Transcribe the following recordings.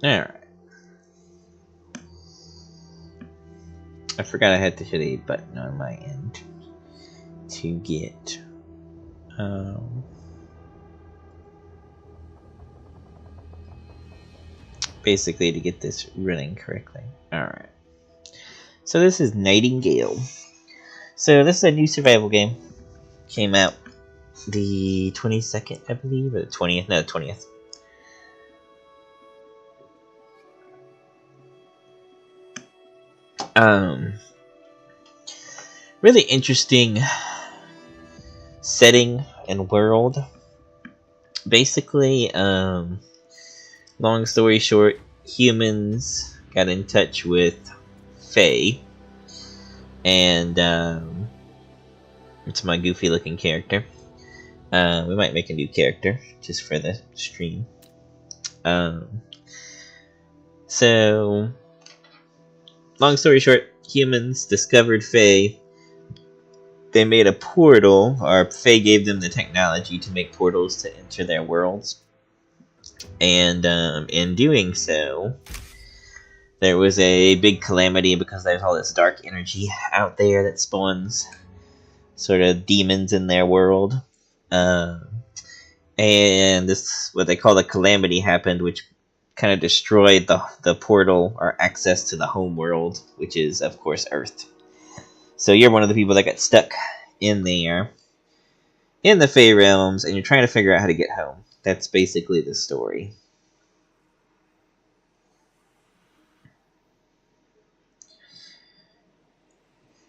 Alright. I forgot I had to hit a button on my end to get basically to get this running correctly. Alright. So this is Nightingale. So this is a new survival game. Came out the 22nd, I believe, or the 20th? No, the 20th. Really interesting setting and world. Basically, long story short, humans got in touch with Faye, and it's my goofy looking character. We might make a new character just for the stream. So, long story short, humans discovered Faye. They made a portal, or Faye gave them the technology to make portals to enter their worlds. And in doing so, there was a big calamity because there's all this dark energy out there that spawns sort of demons in their world. And this, what they call the calamity, happened, which kind of destroyed the portal or access to the home world, which is, of course, Earth. So you're one of the people that got stuck in there, in the Fey realms, and you're trying to figure out how to get home. That's basically the story.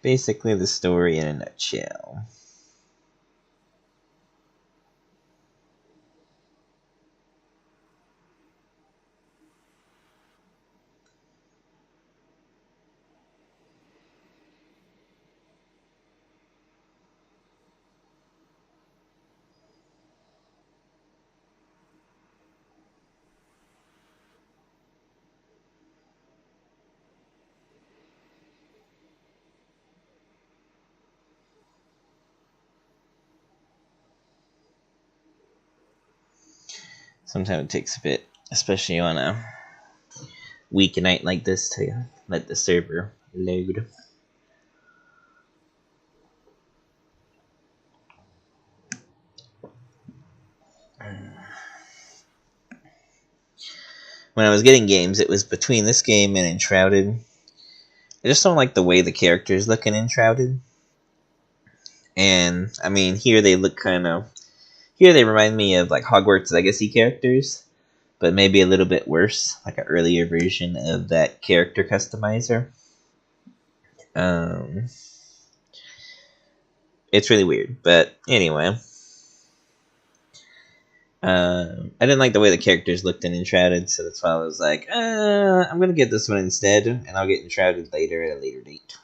Basically the story in a nutshell. Sometimes it takes a bit, especially on a weeknight like this, to let the server load. When I was getting games, it was between this game and Enshrouded. I just don't like the way the characters look in Enshrouded. And, I mean, here they look kind of... Here they remind me of, like, Hogwarts Legacy characters, but maybe a little bit worse, like an earlier version of that character customizer. It's really weird, but anyway. I didn't like the way the characters looked in Enshrouded, so that's why I was like, I'm going to get this one instead, and I'll get Enshrouded later at a later date.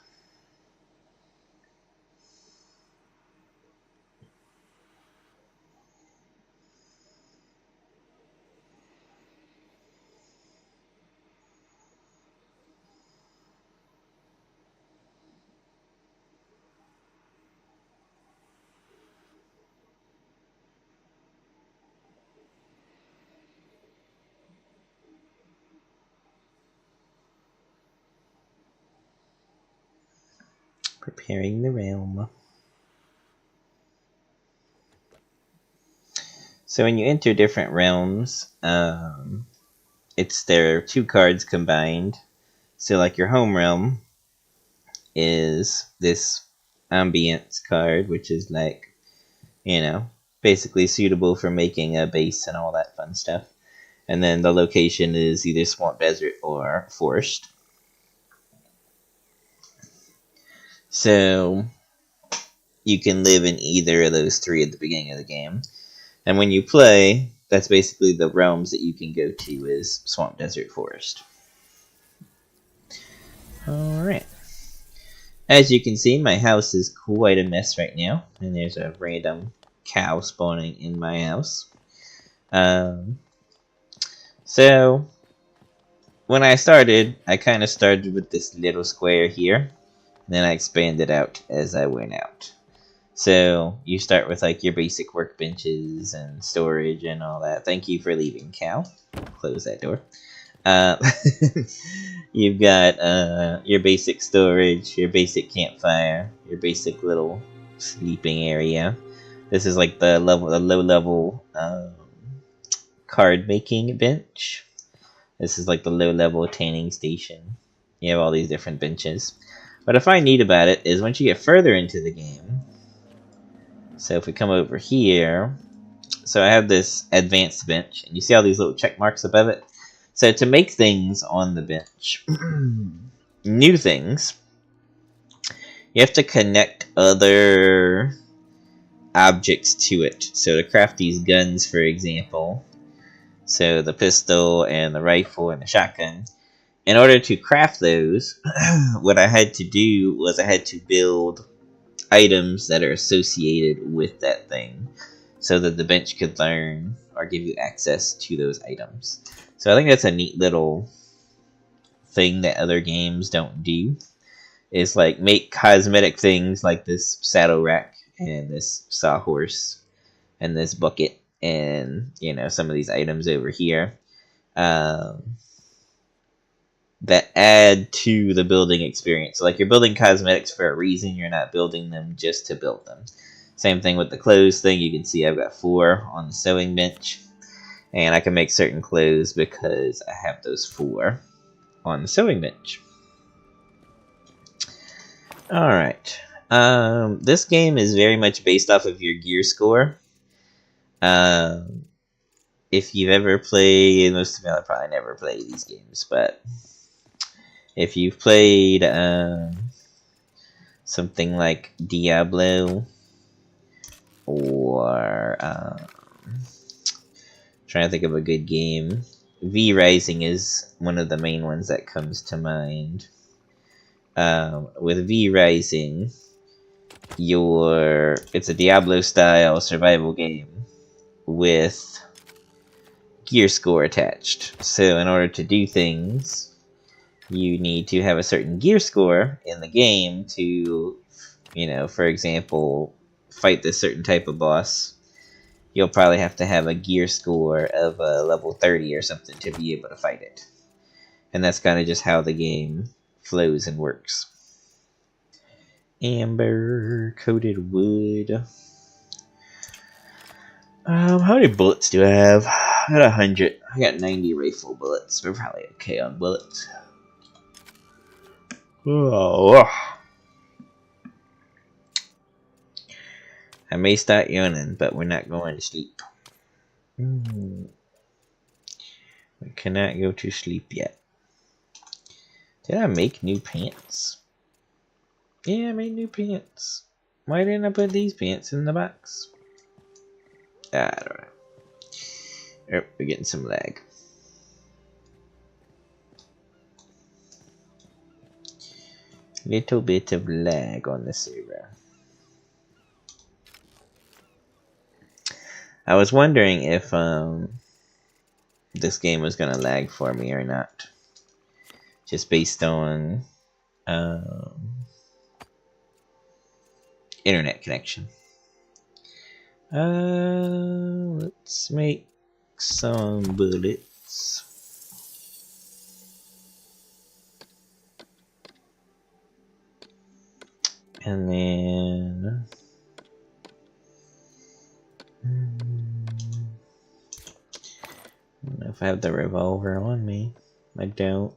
Preparing the realm. So when you enter different realms, it's there are 2 cards combined. So like your home realm is this ambience card, which is like, you know, basically suitable for making a base and all that fun stuff. And then the location is either swamp, desert, or forest. So you can live in either of those 3 at the beginning of the game. And when you play, that's basically the realms that you can go to is swamp, desert, forest. Alright. As you can see, my house is quite a mess right now. And there's a random cow spawning in my house. So, when I started, I kind of started with this little square here. And then I expanded out as I went out. So, you start with like your basic workbenches and storage and all that. Thank you for leaving, cow. Close that door. Uh, you've got your basic storage, your basic campfire, your basic little sleeping area. This is like the low level card making bench. This is like the low level tanning station. You have all these different benches. What I find neat about it is once you get further into the game. So if we come over here, so I have this advanced bench, and you see all these little check marks above it. So to make things on the bench, new things, you have to connect other objects to it. So to craft these guns, for example, so the pistol and the rifle and the shotgun, in order to craft those, what I had to do was I had to build items that are associated with that thing so that the bench could learn or give you access to those items. So I think that's a neat little thing that other games don't do, is like make cosmetic things like this saddle rack and this sawhorse and this bucket and, you know, some of these items over here that add to the building experience. So like you're building cosmetics for a reason, you're not building them just to build them. Same thing with the clothes thing. You can see I've got 4 on the sewing bench, and I can make certain clothes because I have those 4 on the sewing bench. Alright. This game is very much based off of your gear score. If you've ever played, most of y'all probably never play these games, but if you've played something like Diablo or trying to think of a good game, V Rising is one of the main ones that comes to mind. With V Rising, it's a Diablo style survival game with gear score attached. So in order to do things, you need to have a certain gear score in the game to, you know, for example, fight this certain type of boss. You'll probably have to have a gear score of level 30 or something to be able to fight it. And that's kind of just how the game flows and works. Amber coated wood. How many bullets do I have? I got 100. I got 90 rifle bullets. We're probably okay on bullets. Oh. I may start yawning, but we're not going to sleep. We cannot go to sleep yet. Did I make new pants? Yeah, I made new pants. Why didn't I put these pants in the box? I don't know. Oh, we're getting some lag. Little bit of lag on the server. I was wondering if this game was gonna lag for me or not, just based on internet connection. Let's make some bullets. And then I don't know if I have the revolver on me. I don't.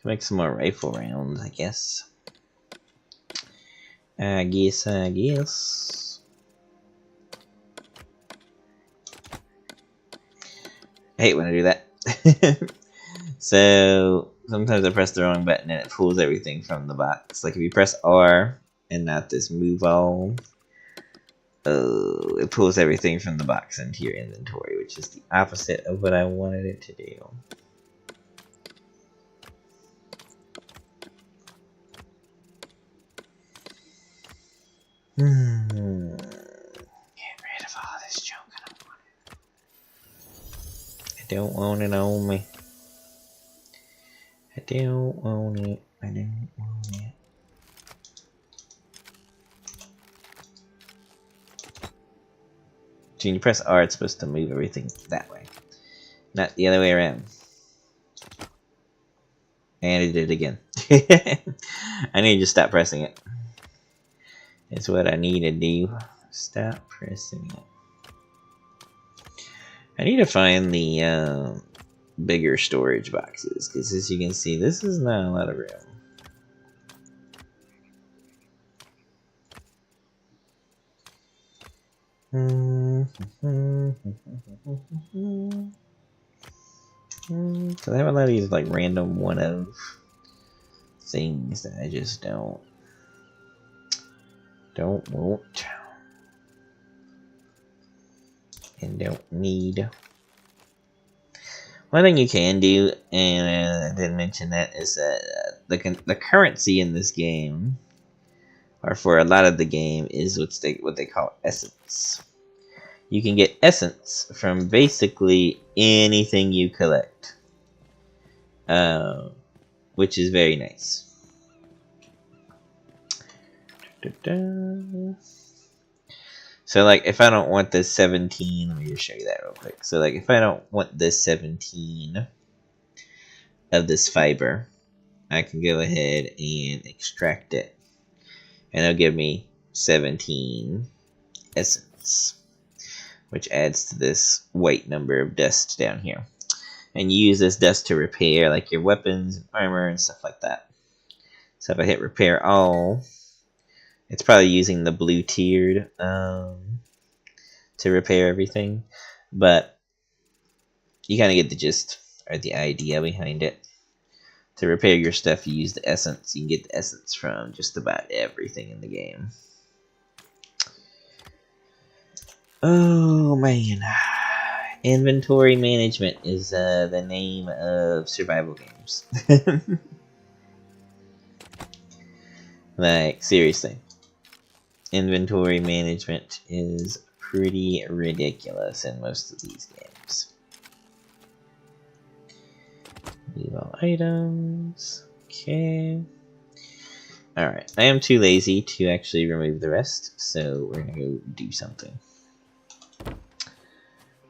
Make some more rifle rounds, I guess. I guess. I hate when I do that. So sometimes I press the wrong button and it pulls everything from the box. Like if you press R and not this move all, it pulls everything from the box into your inventory, which is the opposite of what I wanted it to do. Get rid of all this junk. I don't want it on me. I don't want it. I don't want it. So when you press R, it's supposed to move everything that way, not the other way around. And it did it again. I need to stop pressing it. That's what I need to do. Stop pressing it. I need to find the bigger storage boxes, because as you can see, this is not a lot of room. So I have a lot of these like random one-of things that I just don't want and don't need. One thing you can do, and I didn't mention that, is that the currency in this game, or for a lot of the game, is what they call essence. You can get essence from basically anything you collect, which is very nice. So, like, if I don't want this 17, let me just show you that real quick. So, like, if I don't want this 17 of this fiber, I can go ahead and extract it. And it'll give me 17 essence, which adds to this white number of dust down here. And you use this dust to repair, like, your weapons and armor and stuff like that. So if I hit repair all, it's probably using the blue tiered to repair everything, but you kind of get the gist or the idea behind it. To repair your stuff, you use the essence. You can get the essence from just about everything in the game. Oh man, inventory management is the name of survival games. Like, seriously. Inventory management is pretty ridiculous in most of these games. Leave all items. Okay. Alright, I am too lazy to actually remove the rest, so we're gonna go do something.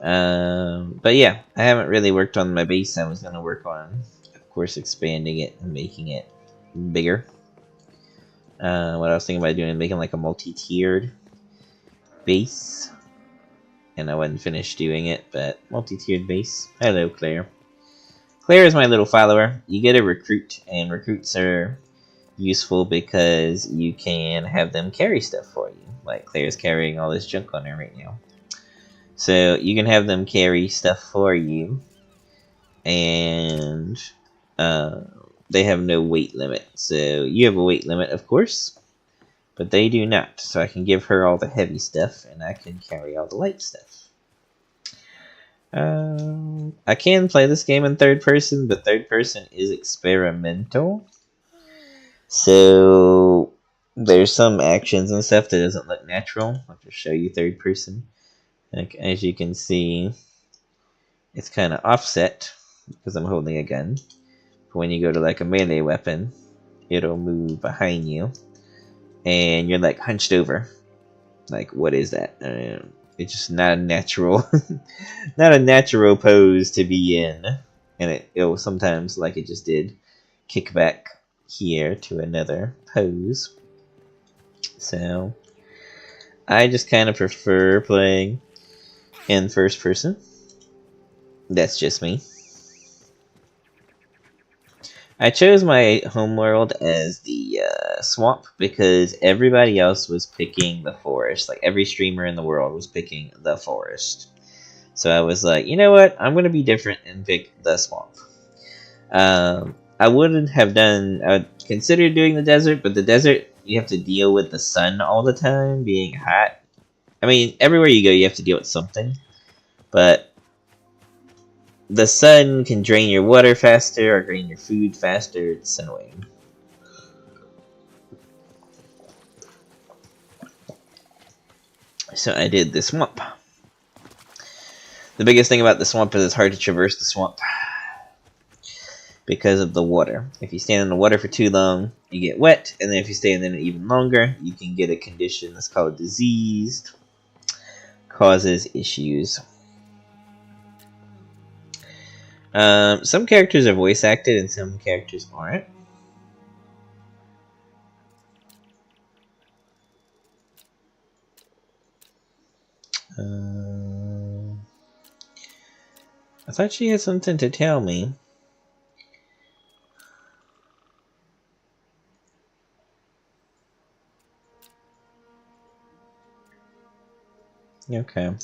But yeah, I haven't really worked on my base. I was gonna work on, of course, expanding it and making it bigger. What I was thinking about doing, making like a multi-tiered base. And I wasn't finished doing it, but multi-tiered base. Hello, Claire. Claire is my little follower. You get a recruit, and recruits are useful because you can have them carry stuff for you. Like Claire's carrying all this junk on her right now. So you can have them carry stuff for you. And they have no weight limit. So you have a weight limit, of course, but they do not. So I can give her all the heavy stuff, and I can carry all the light stuff. I can play this game in third person, but third person is experimental. So there's some actions and stuff that doesn't look natural. I'll just show you third person. Like, as you can see, it's kind of offset because I'm holding a gun. When you go to like a melee weapon, it'll move behind you, and you're like hunched over. Like, what is that? It's just not a natural, not a natural pose to be in, and it'll sometimes, like it just did, kick back here to another pose. So I just kind of prefer playing in first person. That's just me. I chose my homeworld as the swamp because everybody else was picking the forest. Like, every streamer in the world was picking the forest. So I was like, you know what? I'm going to be different and pick the swamp. I wouldn't have done... I would consider doing the desert, but the desert, you have to deal with the sun all the time, being hot. I mean, everywhere you go, you have to deal with something. But the sun can drain your water faster or drain your food faster. It's annoying. So I did the swamp. The biggest thing about the swamp is it's hard to traverse the swamp because of the water. If you stand in the water for too long, you get wet, and then if you stay in it even longer, you can get a condition that's called diseased. Causes issues. Some characters are voice acted and some characters aren't. I thought she had something to tell me. Okay.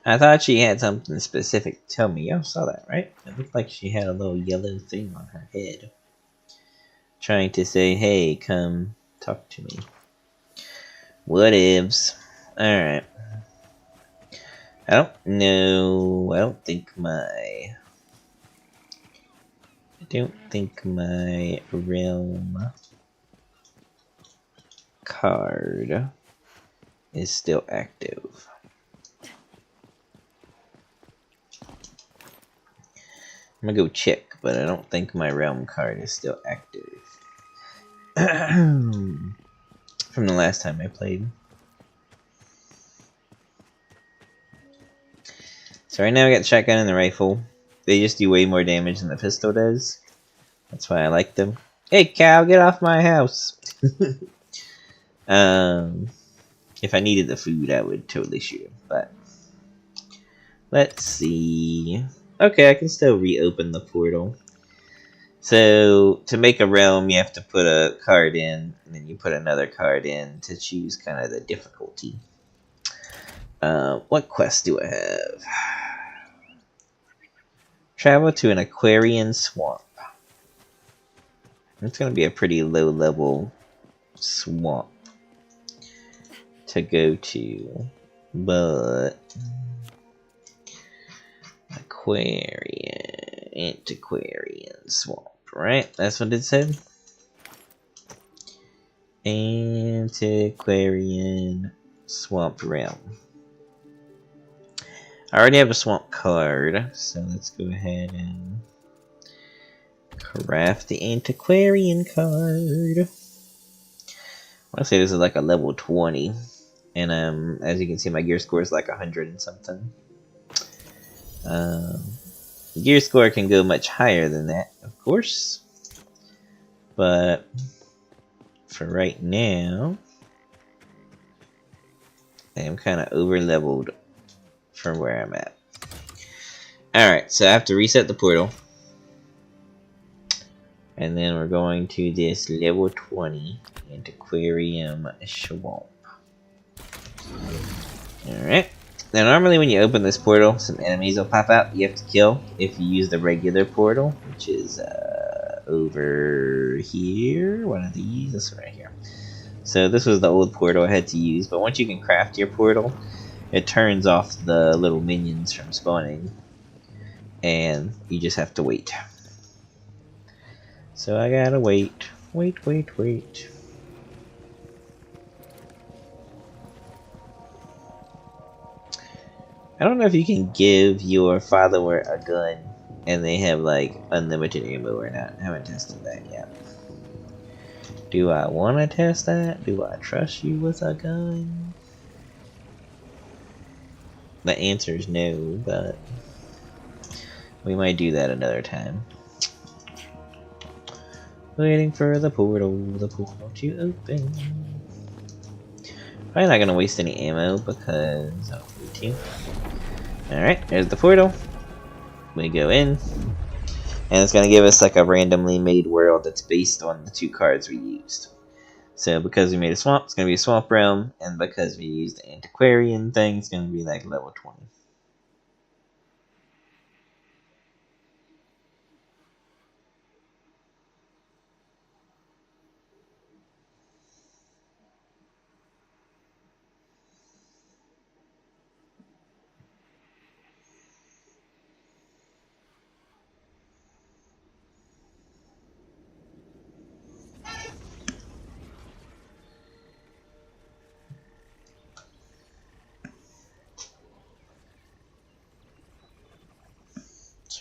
I thought she had something specific to tell me. Y'all saw that, right? It looked like she had a little yellow thing on her head. Trying to say, hey, come talk to me. Whatevs. Alright. I don't know. I don't think my realm card is still active. I'm gonna go check, but I don't think my realm card is still active. From the last time I played. So right now I got the shotgun and the rifle. They just do way more damage than the pistol does. That's why I like them. Hey cow, get off my house! If I needed the food, I would totally shoot him, but... Let's see... Okay, I can still reopen the portal. So, to make a realm, you have to put a card in, and then you put another card in to choose kind of the difficulty. What quest do I have? Travel to an Aquarian swamp. It's going to be a pretty low-level swamp to go to, but... Antiquarian swamp, right? That's what it said? Antiquarian swamp realm. I already have a swamp card, so let's go ahead and craft the antiquarian card. I want to say this is like a level 20, and as you can see, my gear score is like 100 and something. Gear score can go much higher than that, of course, but for right now, I am kind of over leveled from where I'm at. Alright, so I have to reset the portal. And then we're going to this level 20 Antiquarian Swamp. Alright. Now normally when you open this portal, some enemies will pop out you have to kill if you use the regular portal, which is over here. One of these, this one right here. So this was the old portal I had to use, but once you can craft your portal, it turns off the little minions from spawning, and you just have to wait. So I gotta wait. Wait. I don't know if you can give your follower a gun and they have like unlimited ammo or not. I haven't tested that yet. Do I want to test that? Do I trust you with a gun? The answer is no, but we might do that another time. Waiting for the portal to open. Probably not gonna waste any ammo because I don't need to. Alright, there's the portal. We go in, and it's gonna give us like a randomly made world that's based on the 2 cards we used. So because we made a swamp, it's gonna be a swamp realm, and because we used the antiquarian thing, it's gonna be like level 20.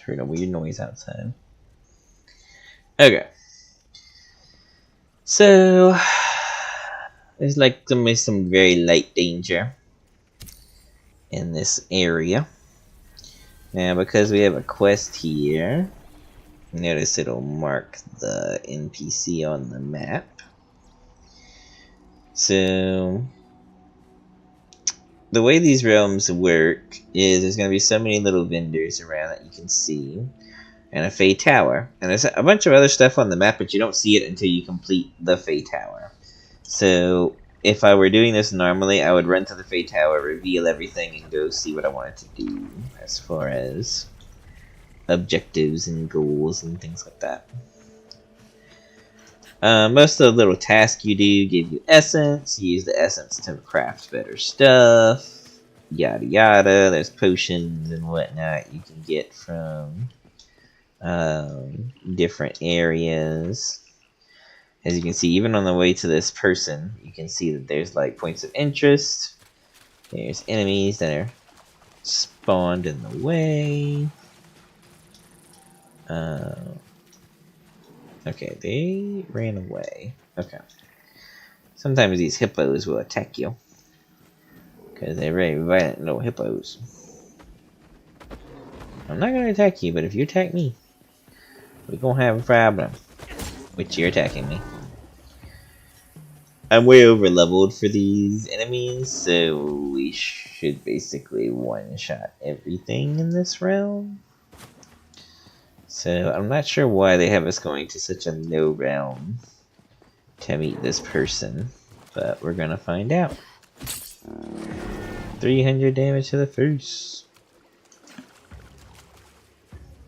Heard a weird noise outside. Okay. So there's like some very light danger in this area. Now, because we have a quest here, notice it'll mark the NPC on the map. So, the way these realms work is there's going to be so many little vendors around that you can see, and a Fey Tower. And there's a bunch of other stuff on the map, but you don't see it until you complete the Fey Tower. So, if I were doing this normally, I would run to the Fey Tower, reveal everything, and go see what I wanted to do as far as objectives and goals and things like that. Most of the little tasks you do give you essence. You use the essence to craft better stuff. Yada yada. There's potions and whatnot you can get from different areas. As you can see, even on the way to this person, you can see that there's like points of interest. There's enemies that are spawned in the way. Okay, they ran away. Okay. Sometimes these hippos will attack you. Because they're very violent little hippos. I'm not gonna attack you, but if you attack me, we're gonna have a problem. Which you're attacking me. I'm way over leveled for these enemies, so we should basically one-shot everything in this realm. So I'm not sure why they have us going to such a low realm to meet this person, but we're gonna find out. 300 damage to the face.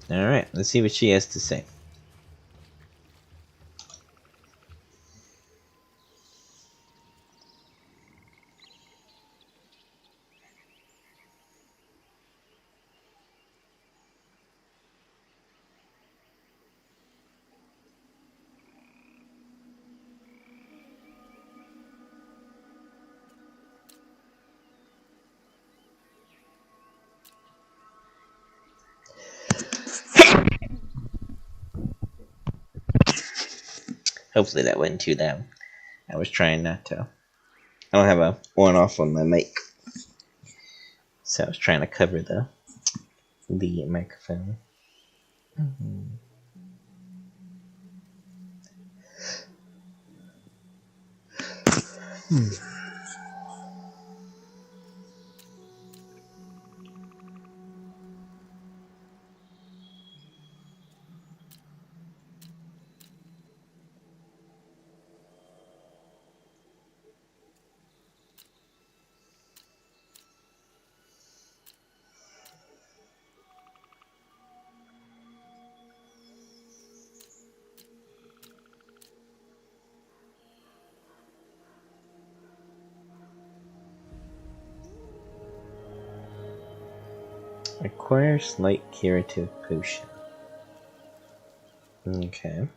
Alright, let's see what she has to say. Hopefully that wasn't too loud. I was trying not to. I don't have a on-off on my mic, so I was trying to cover the microphone. Acquire slight curative potion. Okay.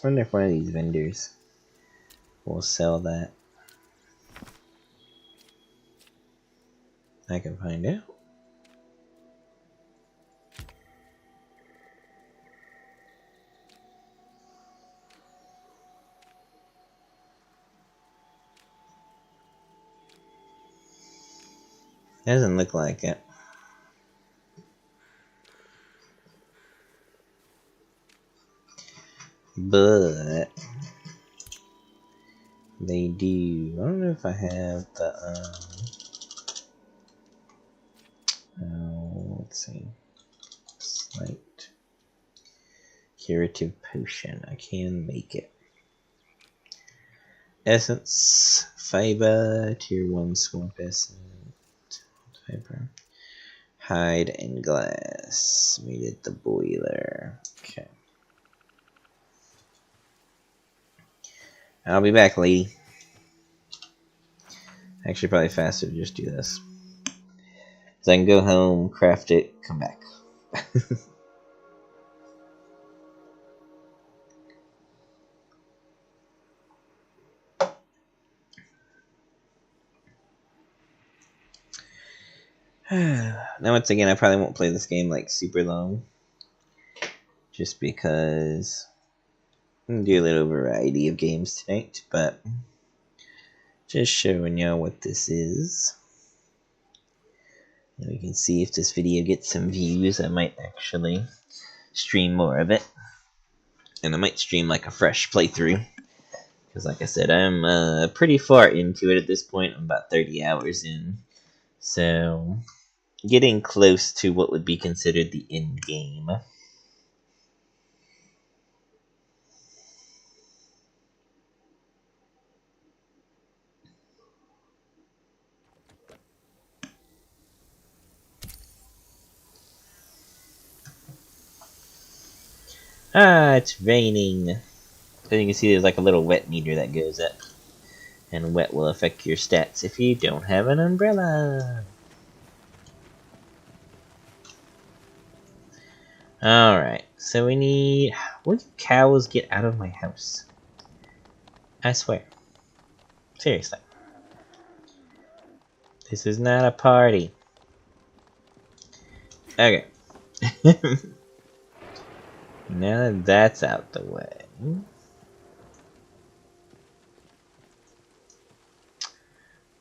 I wonder if one of these vendors will sell that. I can find out. Doesn't look like it. But they do. I don't know if I have the let's see. Slight curative potion. I can make it. Essence, fiber, tier 1 swamp essence, fiber, hide and glass. Made it the boiler. Okay. I'll be back, lady. Actually, probably faster to just do this. So I can go home, craft it, come back. Now, once again, I probably won't play this game like super long. just because I'm gonna do a little variety of games tonight, but just showing y'all what this is. And we can see if this video gets some views. I might actually stream more of it. And I might stream like a fresh playthrough. Because like I said, I'm pretty far into it at this point. I'm about 30 hours in. So, getting close to what would be considered the end game. Ah, it's raining. So you can see there's like a little wet meter that goes up. And wet will affect your stats if you don't have an umbrella. Alright, so we need... Where do cows get out of my house? I swear. Seriously. This is not a party. Okay. Now that that's out the way...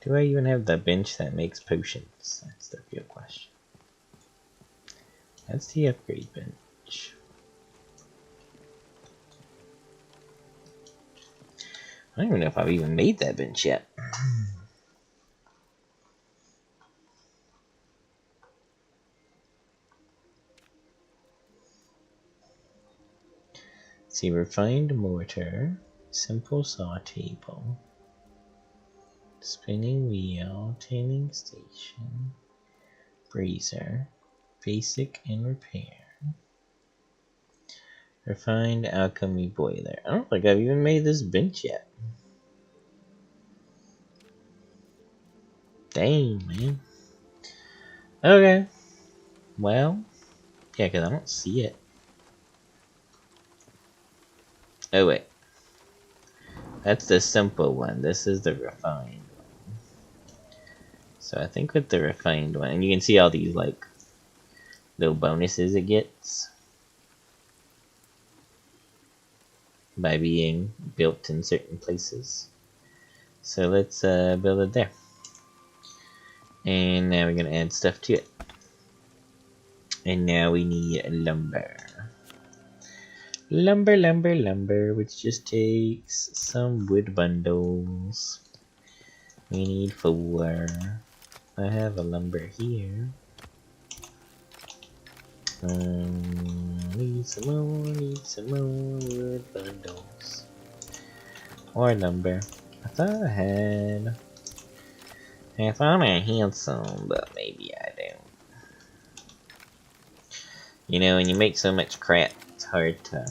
Do I even have the bench that makes potions? That's the real question. That's the upgrade bench. I don't even know if I've even made that bench yet. See, refined mortar, simple saw table, spinning wheel, tanning station, brazier, basic and repair, refined alchemy boiler. I don't think I've even made this bench yet. Dang, man. Okay. Well, yeah, because I don't see it. Oh, wait. That's the simple one. This is the refined one. So I think with the refined one, and you can see all these, like, little bonuses it gets by being built in certain places. So let's build it there. And now we're going to add stuff to it. And now we need lumber. Lumber, which just takes some wood bundles. We need 4. I have a lumber here. Need some more wood bundles. Or lumber. I thought I had some, but maybe I don't. You know, when you make so much crap, it's hard to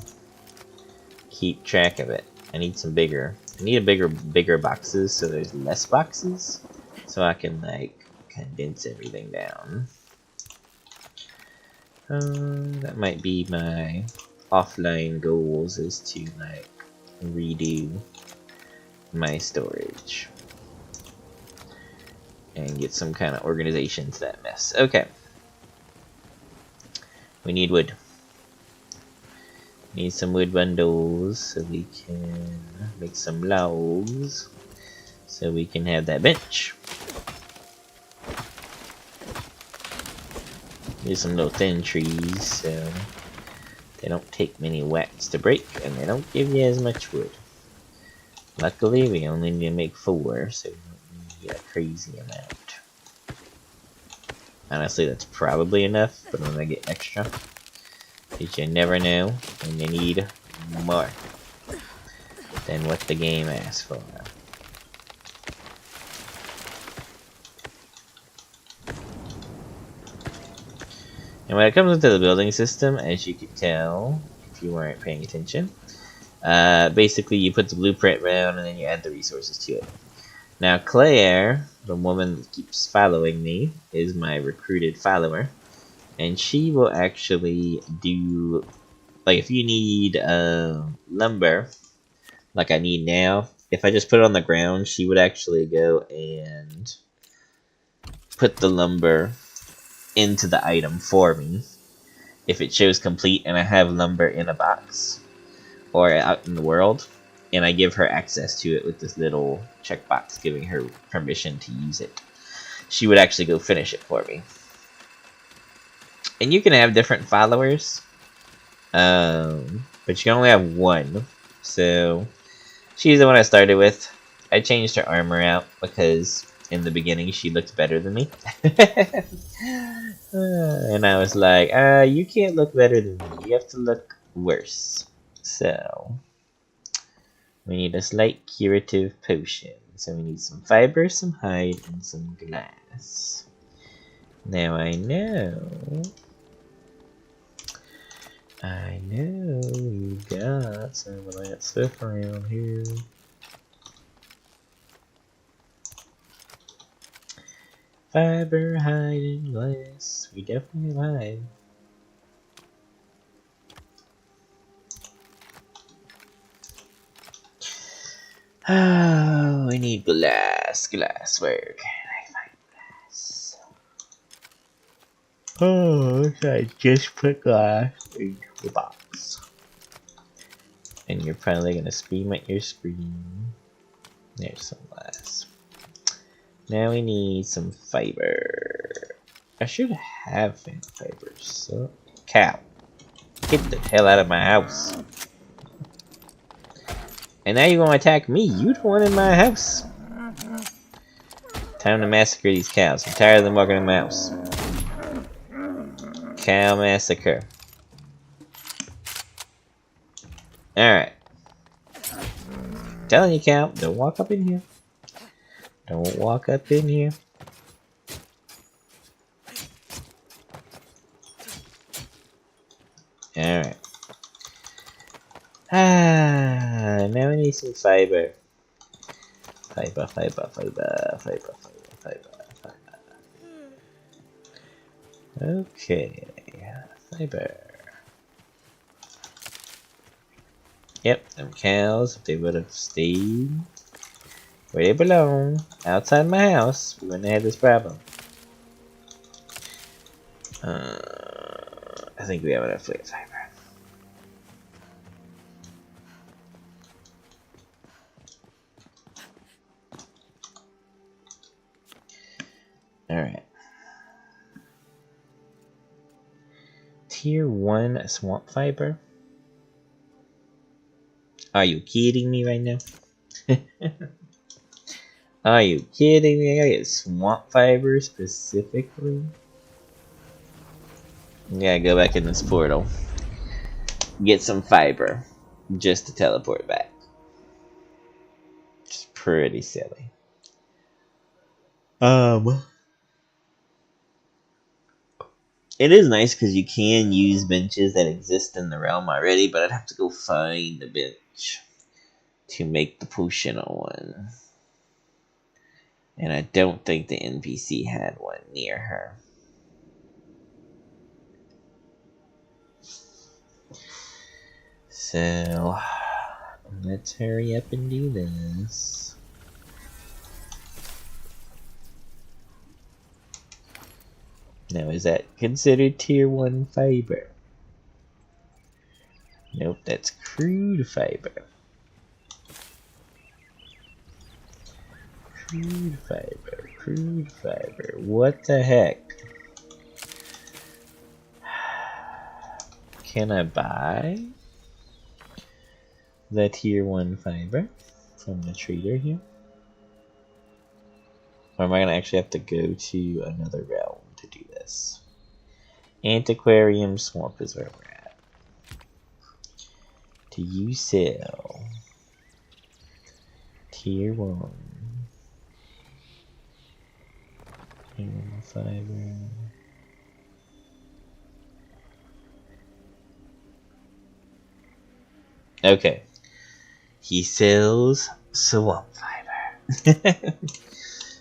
keep track of it. I need some bigger. I need bigger boxes, so there's less boxes, so I can like condense everything down. That might be my offline goals, is to like redo my storage and get some kind of organization to that mess. Okay. We need wood. Need some wood bundles so we can make some logs so we can have that bench. There's some little thin trees so they don't take many whacks to break and they don't give you as much wood. Luckily we only need to make 4, so we don't need a crazy amount. Honestly, that's probably enough, but I'm gonna get extra. Because you never know when you need more than what the game asks for. And when it comes into the building system, as you could tell, if you weren't paying attention, basically you put the blueprint down and then you add the resources to it. Now Claire, the woman that keeps following me, is my recruited follower. And she will actually do, like if you need lumber, like I need now, if I just put it on the ground, she would actually go and put the lumber into the item for me. if it shows complete and I have lumber in a box or out in the world, and I give her access to it with this little checkbox giving her permission to use it, she would actually go finish it for me. And you can have different followers, but you can only have one. So she's the one I started with. I changed her armor out because in the beginning she looked better than me. And I was like, you can't look better than me. You have to look worse. So we need a slight curative potion. So we need some fiber, some hide, and some glass. Now I know you got some of that stuff around here. Fiber, hide, and glass. We definitely have hide. Oh, we need glass. Glass, where can I find glass? Oh, I just put glass into the box. And you're probably gonna scream at your screen. There's some glass. Now we need some fiber. I should have fiber. So, cow, get the hell out of my house. And now you're gonna attack me. You the one in my house. Time to massacre these cows. I'm tired of them walking in my house. Cow massacre. Alright. Telling you, cow, don't walk up in here. Don't walk up in here. Alright. Now we need some fiber. Fiber. Okay. Fiber. Yep, them cows, if they would have stayed where they belong, outside my house, we wouldn't have this problem. I think we have enough fiber. Alright. Tier 1 swamp fiber? Are you kidding me right now? Are you kidding me? I get swamp fiber specifically? Yeah, go back in this portal. Get some fiber. Just to teleport back. It's pretty silly. It is nice because you can use benches that exist in the realm already, but I'd have to go find a bench to make the potion on. And I don't think the NPC had one near her. So, let's hurry up and do this. Now, is that considered tier 1 fiber? Nope, that's crude fiber. Crude fiber. What the heck? Can I buy the tier 1 fiber from the trader here? Or am I going to actually have to go to another realm to do this? Antiquarium Swamp is where we're at. Do you sell tier 1 fiber? Okay. He sells swamp fiber.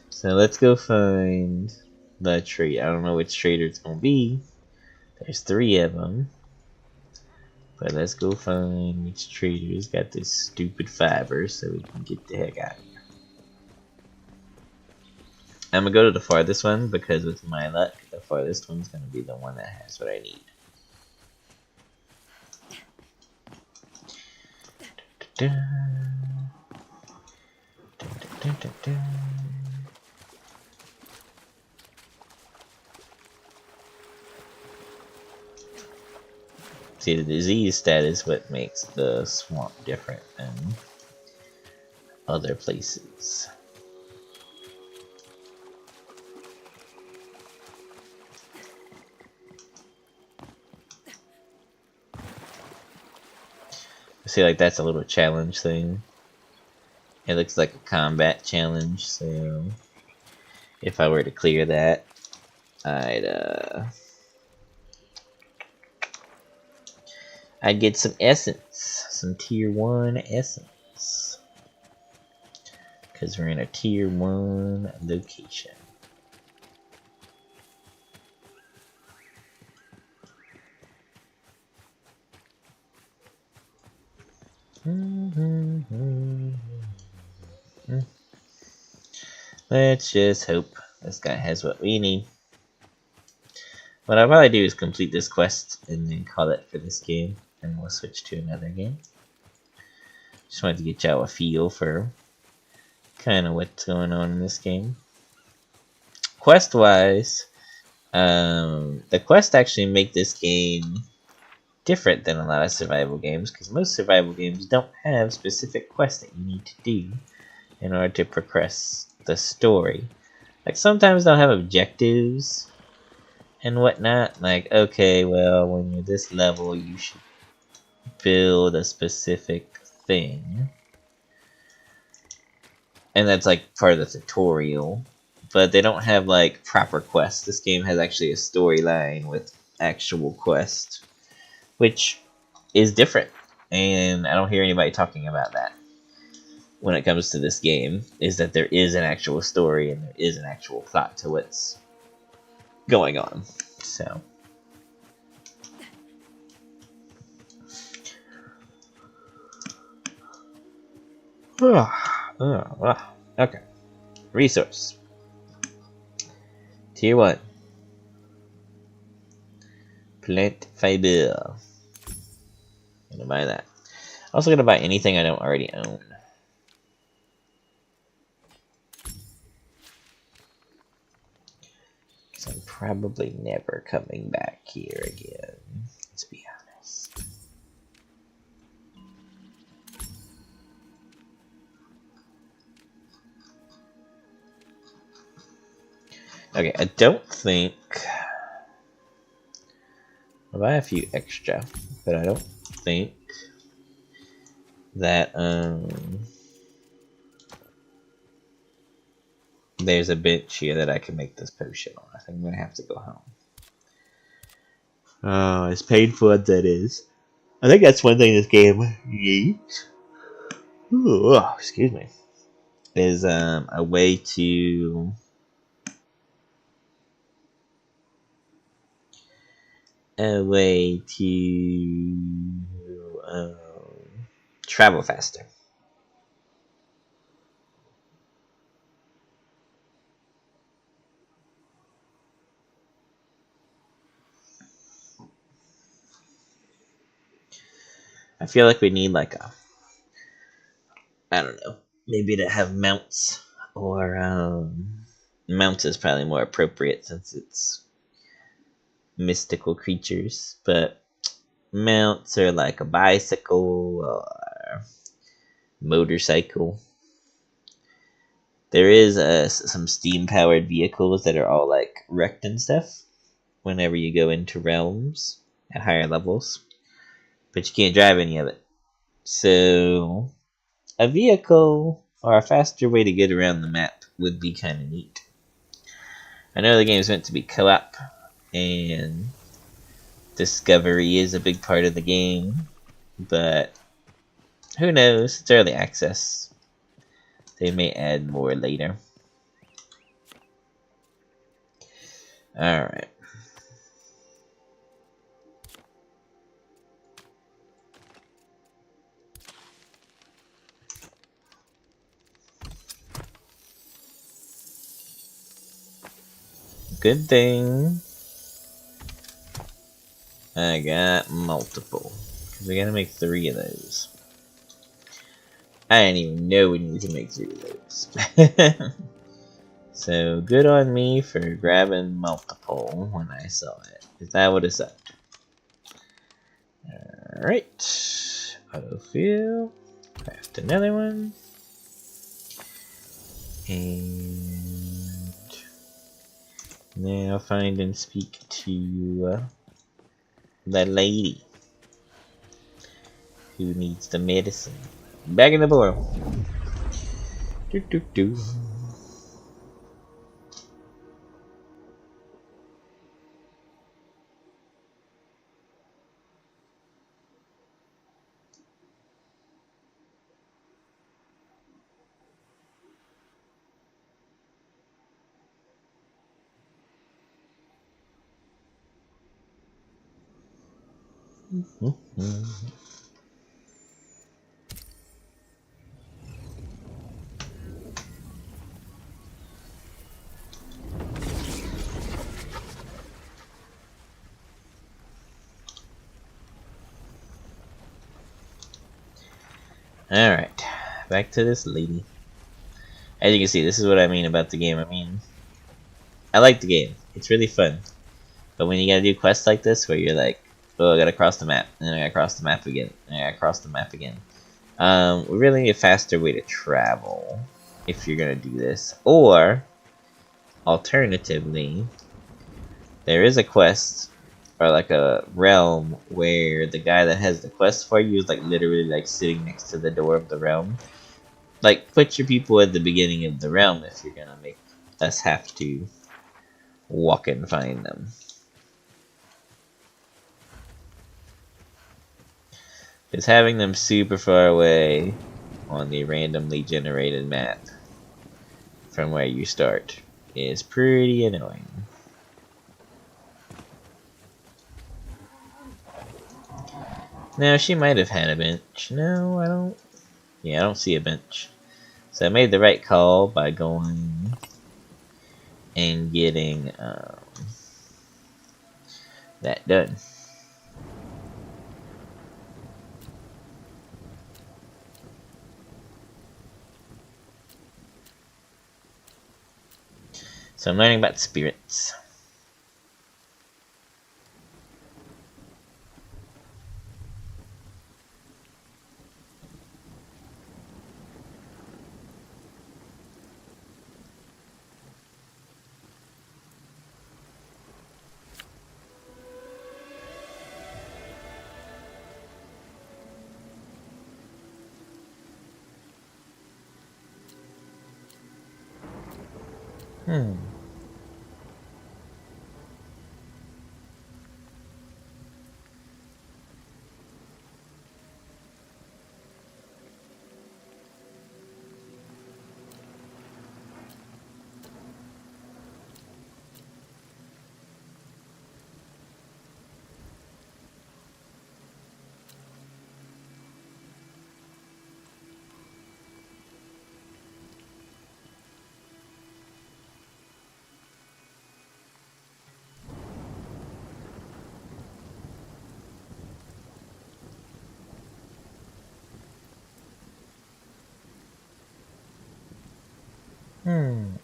So let's go find the trade. I don't know which trader it's gonna be. There's 3 of them. But let's go find which trader's got this stupid fiber so we can get the heck out of here. I'm gonna go to the farthest one because with my luck, the farthest one's gonna be the one that has what I need. See, the disease status is what makes the swamp different than other places. See, like, that's a little challenge thing. It looks like a combat challenge, so if I were to clear that, I'd get some essence, some tier 1 essence, because we're in a tier 1 location. Let's just hope this guy has what we need. What I'll probably do is complete this quest and then call it for this game, and we'll switch to another game. Just wanted to get y'all a feel for kind of what's going on in this game. Quest-wise, the quests actually make this game different than a lot of survival games, because most survival games don't have specific quests that you need to do in order to progress the story. Like, sometimes they'll have objectives and whatnot, like, okay, well, when you're this level, you should build a specific thing. And that's, like, part of the tutorial. But they don't have, like, proper quests. This game has actually a storyline with actual quests, which is different. And I don't hear anybody talking about that when it comes to this game, is that there is an actual story and there is an actual plot to what's going on. So okay. Resource. Tier 1. Plant fiber. I'm gonna buy that. I'm also gonna buy anything I don't already own. So I'm probably never coming back here again. Let's be honest. Okay, I don't think I'll buy a few extra, but I don't think that there's a bench here that I can make this potion on. I think I'm gonna have to go home. Oh, as painful as that is. I think that's one thing this game needs. Ooh, excuse me. Is a way to travel faster. I feel like we need like a, I don't know, maybe to have mounts, or mounts is probably more appropriate since it's mystical creatures, but mounts are like a bicycle or motorcycle. There is some steam-powered vehicles that are all like wrecked and stuff whenever you go into realms at higher levels, but you can't drive any of it. So a vehicle or a faster way to get around the map would be kind of neat. I know the game is meant to be co-op, and discovery is a big part of the game, but who knows? It's early access. They may add more later. Alright. Good thing I got multiple, because we gotta make 3 of those. I didn't even know we needed to make 3 of those. So, good on me for grabbing multiple when I saw it. Is that what it said? Alright. Autofill. Craft another one. And now find and speak to the lady who needs the medicine. Back in the portal. Do do do. Alright, back to this lady. As you can see, this is what I mean about the game. I mean, I like the game. It's really fun. But when you gotta do quests like this, where you're like, oh, I gotta cross the map, and then I gotta cross the map again, and I gotta cross the map again. We really need a faster way to travel if you're gonna do this. Or, alternatively, there is a quest, or like a realm, where the guy that has the quest for you is like literally like sitting next to the door of the realm. Like, put your people at the beginning of the realm if you're gonna make us have to walk and find them. Because having them super far away on the randomly generated map from where you start is pretty annoying. Now, she might have had a bench. No, I don't. Yeah, I don't see a bench. So I made the right call by going and getting that done. So I'm learning about spirits. Hmm. Hmm.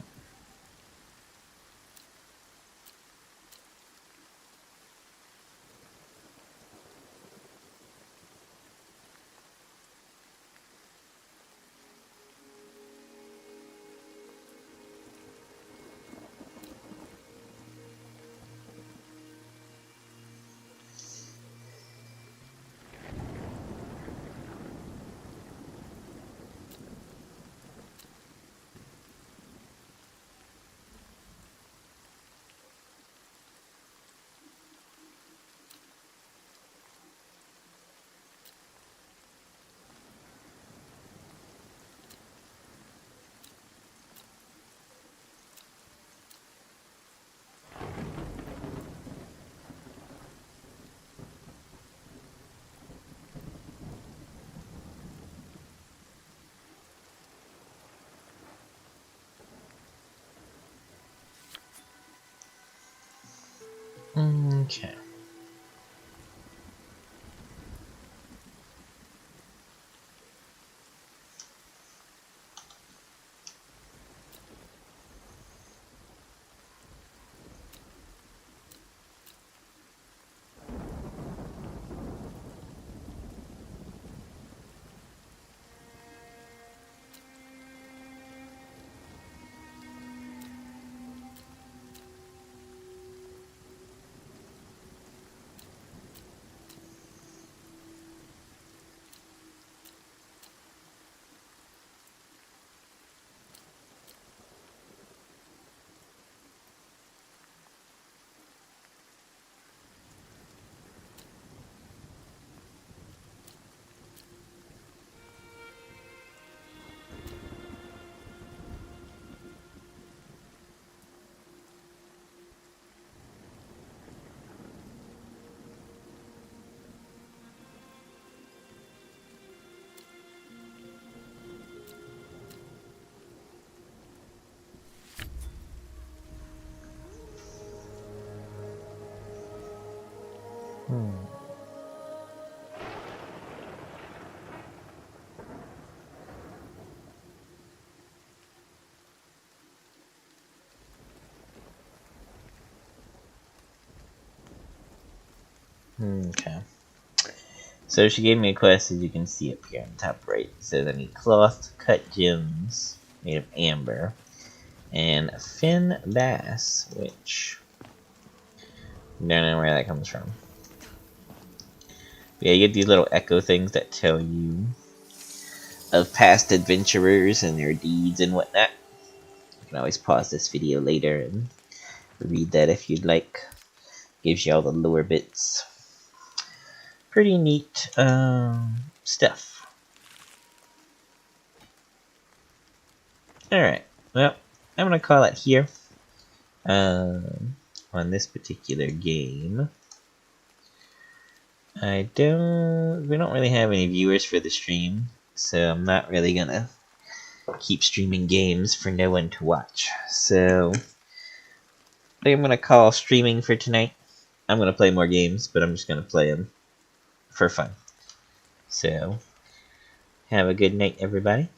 Okay. Okay. So she gave me a quest, as you can see up here on the top right. It says I need cloth to cut gems made of amber, and a fin bass, which I don't know where that comes from. But yeah, you get these little echo things that tell you of past adventurers and their deeds and whatnot. You can always pause this video later and read that if you'd like. Gives you all the lore bits. Pretty neat stuff. Alright, well, I'm going to call it here on this particular game. We don't really have any viewers for the stream, so I'm not really going to keep streaming games for no one to watch. So, I think I'm going to call streaming for tonight. I'm going to play more games, but I'm just going to play them for fun. So, have a good night, everybody.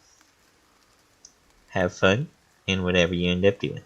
Have fun in whatever you end up doing.